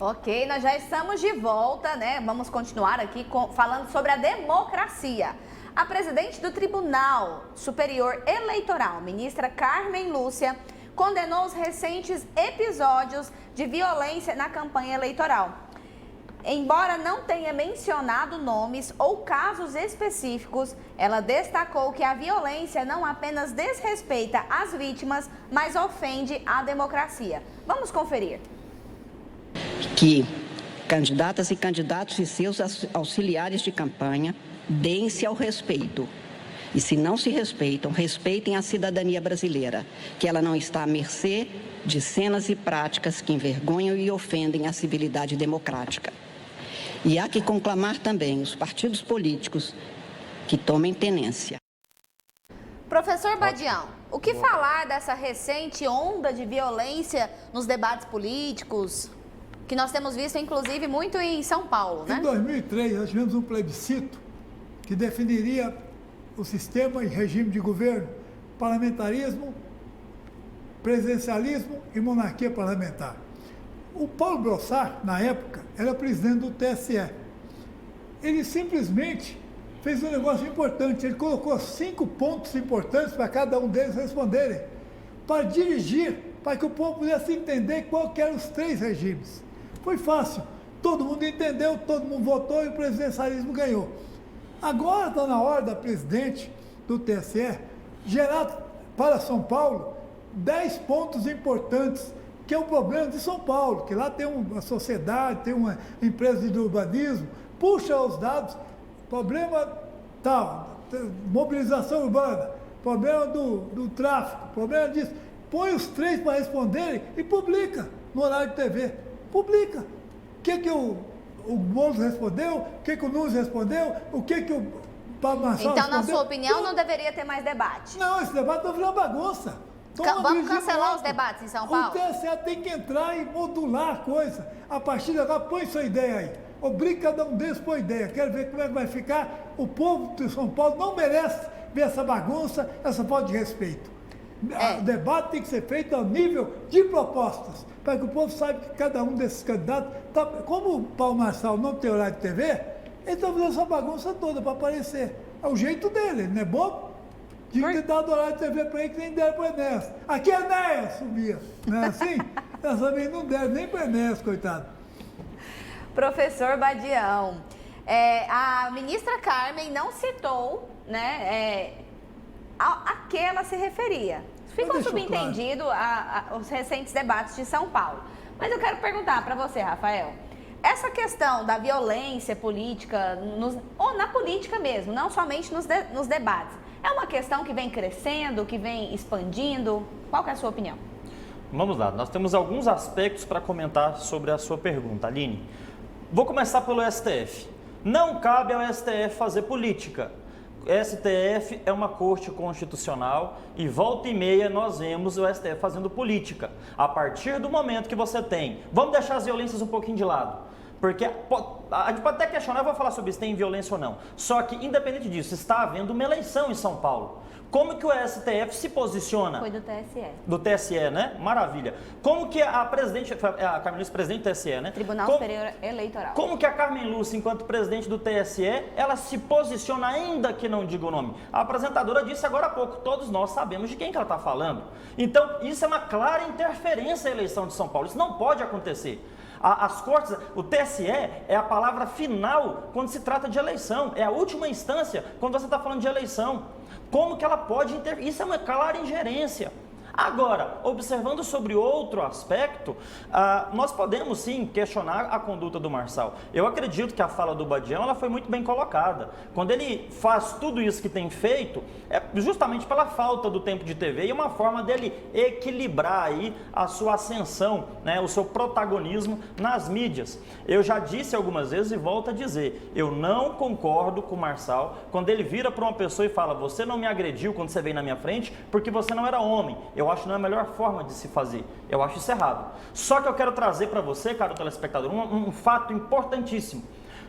Ok, nós já estamos de volta, né? Vamos continuar aqui falando sobre a democracia. A presidente do Tribunal Superior Eleitoral, ministra Carmen Lúcia, condenou os recentes episódios de violência na campanha eleitoral. Embora não tenha mencionado nomes ou casos específicos, ela destacou que a violência não apenas desrespeita as vítimas, mas ofende a democracia. Vamos conferir. Que candidatas e candidatos e seus auxiliares de campanha deem-se ao respeito. E se não se respeitam, respeitem a cidadania brasileira, que ela não está à mercê de cenas e práticas que envergonham e ofendem a civilidade democrática. E há que conclamar também os partidos políticos que tomem tenência. Professor Badião, o que falar dessa recente onda de violência nos debates políticos, que nós temos visto, inclusive, muito em São Paulo, né? Em 2003, nós tivemos um plebiscito que definiria o sistema e regime de governo, parlamentarismo, presidencialismo e monarquia parlamentar. O Paulo Brossard, na época, era presidente do TSE. Ele simplesmente fez um negócio importante. Ele colocou 5 pontos importantes para cada um deles responderem, para dirigir, para que o povo pudesse entender qual que eram os 3 regimes. Foi fácil. Todo mundo entendeu, todo mundo votou e o presidencialismo ganhou. Agora está na hora da presidente do TSE gerar para São Paulo 10 pontos importantes, que é o problema de São Paulo, que lá tem uma sociedade, tem uma empresa de urbanismo, puxa os dados, problema tal, mobilização urbana, problema do tráfico, problema disso. Põe os 3 para responderem e publica no horário de TV. Publica. O que o Boulos respondeu, o que o Nunes respondeu, o que o Pablo Marçal Então, respondeu. na sua opinião, não deveria ter mais debate? Não, esse debate está virando bagunça. Vamos cancelar os debates em São Paulo? O TSE tem que entrar e modular a coisa. A partir de agora, põe sua ideia aí. Obriga cada um deles por ideia. Quero ver como é que vai ficar. O povo de São Paulo não merece ver essa bagunça, essa falta de respeito. O debate tem que ser feito ao nível de propostas, para que o povo saiba que cada um desses candidatos, como o Paulo Marçal não tem horário de TV, ele está fazendo essa bagunça toda para aparecer. É o jeito dele, ele não é bobo? Tinha que ter dado horário de TV para ele, que nem deram para o Enéas. Aqui é Enéas, subia. Não é assim? Dessa vez não deram nem para o Enéas, coitado. Professor Badião, a ministra Carmen não citou, né, a que ela se referia. Ficou subentendido os recentes debates de São Paulo. Mas eu quero perguntar para você, Rafael, essa questão da violência política, ou na política mesmo, não somente nos debates, é uma questão que vem crescendo, que vem expandindo? Qual que é a sua opinião? Vamos lá, nós temos alguns aspectos para comentar sobre a sua pergunta, Aline. Vou começar pelo STF. Não cabe ao STF fazer política. STF é uma corte constitucional e volta e meia nós vemos o STF fazendo política. A partir do momento que você tem... Vamos deixar as violências um pouquinho de lado. Porque a gente pode até questionar, eu vou falar sobre se tem violência ou não. Só que, independente disso, está havendo uma eleição em São Paulo. Como que o STF se posiciona? Foi do TSE. Do TSE, né? Maravilha. Como que a presidente, a Carmen Lúcia, presidente do TSE, né? Tribunal Superior Eleitoral. Como que a Carmen Lúcia, enquanto presidente do TSE, ela se posiciona, ainda que não diga o nome? A apresentadora disse agora há pouco, todos nós sabemos de quem que ela está falando. Então, isso é uma clara interferência à eleição de São Paulo. Isso não pode acontecer. As cortes, o TSE é a palavra final quando se trata de eleição, é a última instância quando você está falando de eleição. Como que ela pode interferir? Isso é uma clara ingerência. Agora, observando sobre outro aspecto, nós podemos sim questionar a conduta do Marçal. Eu acredito que a fala do Badião ela foi muito bem colocada. Quando ele faz tudo isso que tem feito, é justamente pela falta do tempo de TV e uma forma dele equilibrar aí a sua ascensão, né, o seu protagonismo nas mídias. Eu já disse algumas vezes e volto a dizer, eu não concordo com o Marçal quando ele vira para uma pessoa e fala, você não me agrediu quando você veio na minha frente porque você não era homem. Eu acho que não é a melhor forma de se fazer. Eu acho isso errado. Só que eu quero trazer para você, caro telespectador, um fato importantíssimo.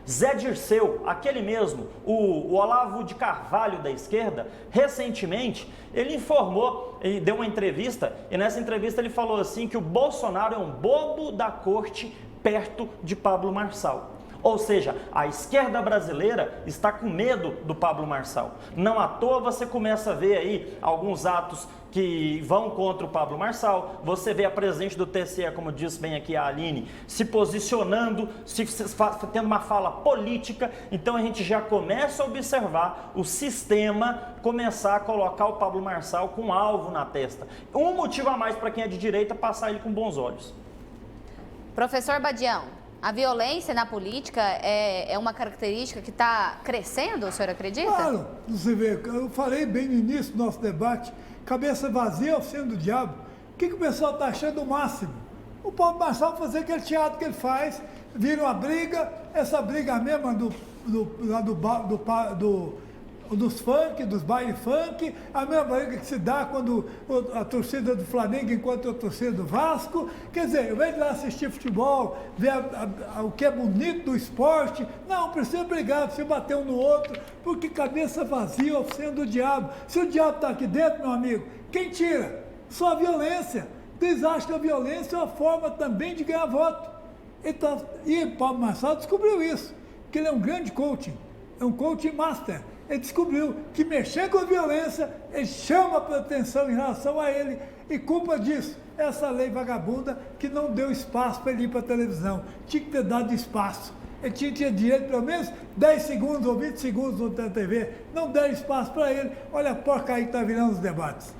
Zé Dirceu, aquele mesmo, o Olavo de Carvalho da esquerda, recentemente, ele informou, ele deu uma entrevista, e nessa entrevista ele falou assim que o Bolsonaro é um bobo da corte perto de Pablo Marçal. Ou seja, a esquerda brasileira está com medo do Pablo Marçal. Não à toa você começa a ver aí alguns atos que vão contra o Pablo Marçal. Você vê a presidente do TSE, como disse bem aqui a Aline, se posicionando, tendo uma fala política. Então a gente já começa a observar o sistema começar a colocar o Pablo Marçal com alvo na testa. Um motivo a mais para quem é de direita passar ele com bons olhos. Professor Badião, a violência na política é uma característica que está crescendo, o senhor acredita? Claro, você vê, eu falei bem no início do nosso debate, cabeça vazia ao sendo do diabo. O que o pessoal está achando o máximo? O Pablo Marçal fazer aquele teatro que ele faz, vira uma briga, essa briga mesma dos funk, dos baile funk, a mesma briga que se dá quando a torcida do Flamengo encontra a torcida do Vasco. Quer dizer, eu venho de lá assistir futebol, ver o que é bonito do esporte, não precisa brigar, precisa bater um no outro, porque cabeça vazia sendo o diabo. Se o diabo está aqui dentro, meu amigo, quem tira? Só a violência. Eles acham que a violência é uma forma também de ganhar voto. Então, e Pablo Marçal descobriu isso, que ele é um grande coaching, é um coaching master. Ele descobriu que mexer com a violência, ele chama a atenção em relação a ele, e culpa disso, essa lei vagabunda que não deu espaço para ele ir para a televisão. Tinha que ter dado espaço. Ele tinha que ter direito, pelo menos 10 segundos ou 20 segundos na TV. Não deram espaço para ele. Olha a porcaria que está virando os debates.